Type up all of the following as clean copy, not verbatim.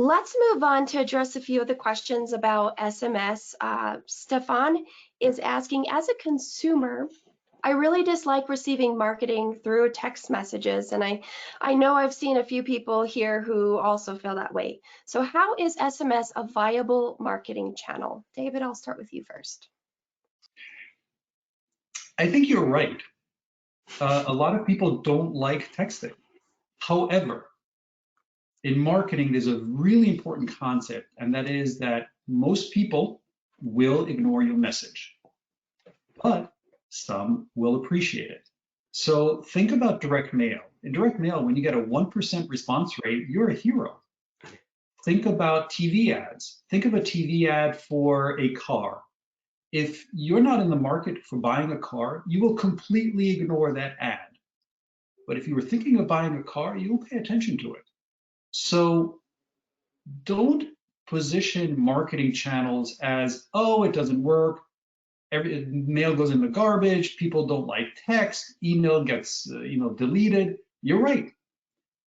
Let's move on to address a few of the questions about SMS. Stefan is asking, as a consumer, I really dislike receiving marketing through text messages, and I know I've seen a few people here who also feel that way. So how is SMS a viable marketing channel? David, I'll start with you first. I think you're right. A lot of people don't like texting. However, in marketing, there's a really important concept, and that is that most people will ignore your message, but some will appreciate it. So think about direct mail. In direct mail, when you get a 1% response rate, you're a hero. Think about TV ads. Think of a TV ad for a car. If you're not in the market for buying a car, you will completely ignore that ad. But if you were thinking of buying a car, you'll pay attention to it. So don't position marketing channels as, oh, it doesn't work. Every mail goes in the garbage. People don't like text. Email gets deleted. You're right.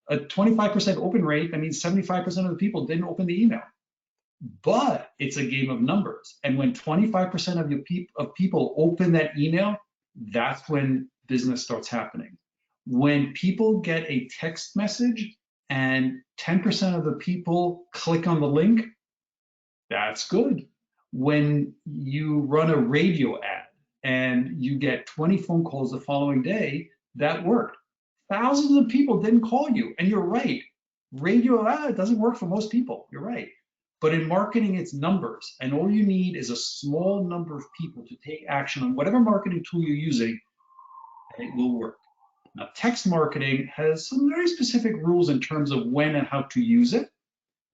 A 25% open rate, that means 75% of the people didn't open the email. But it's a game of numbers. And when 25% of people open that email, that's when business starts happening. When people get a text message and 10% of the people click on the link, that's good. When you run a radio ad and you get 20 phone calls the following day, that worked. Thousands of people didn't call you, and you're right. Radio ad doesn't work for most people, you're right. But in marketing, it's numbers, and all you need is a small number of people to take action on whatever marketing tool you're using, and it will work. Now, text marketing has some very specific rules in terms of when and how to use it.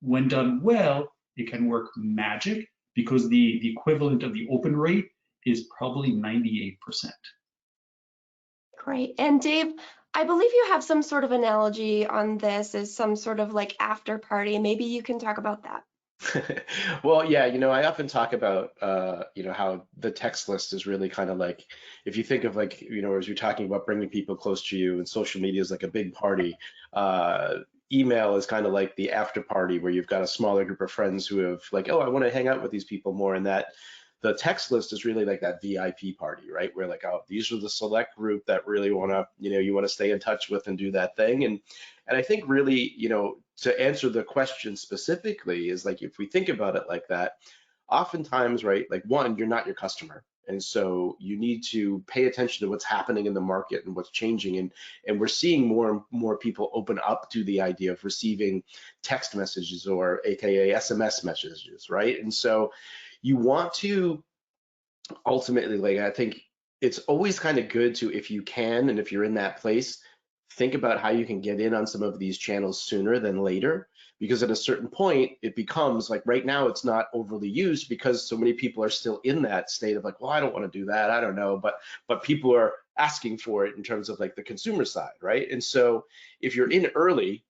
When done well, it can work magic because the equivalent of the open rate is probably 98%. Great. And Dave, I believe you have some sort of analogy on this as some sort of like after party, and maybe you can talk about that. Well, yeah, I often talk about, how the text list is really kind of like, if you think of like, as you're talking about bringing people close to you and social media is like a big party, email is kind of like the after party where you've got a smaller group of friends who have like, oh, I want to hang out with these people more, and that the text list is really like that VIP party, right? Where like, oh, these are the select group that really want to, you want to stay in touch with and do that thing. And I think really, to answer the question specifically is like, if we think about it like that, oftentimes, right, like one, you're not your customer. And so you need to pay attention to what's happening in the market and what's changing. And we're seeing more and more people open up to the idea of receiving text messages or AKA SMS messages, right? And so you want to ultimately, like, I think it's always kind of good to, if you can, and if you're in that place, think about how you can get in on some of these channels sooner than later, because at a certain point, it becomes like right now, it's not overly used because so many people are still in that state of like, well, I don't want to do that. I don't know, but people are asking for it in terms of like the consumer side, right? And so if you're in early,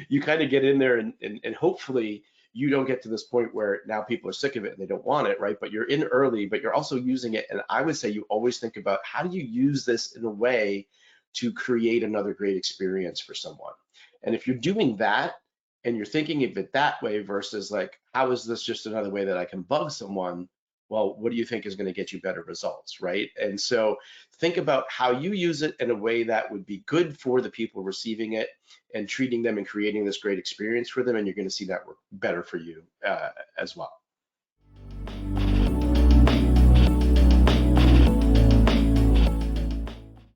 you kind of get in there and hopefully you don't get to this point where now people are sick of it and they don't want it, right? But you're in early, but you're also using it. And I would say you always think about how do you use this in a way to create another great experience for someone. And if you're doing that and you're thinking of it that way versus like, how is this just another way that I can bug someone? Well, what do you think is going to get you better results, right? And so think about how you use it in a way that would be good for the people receiving it and treating them and creating this great experience for them. And you're going to see that work better for you as well.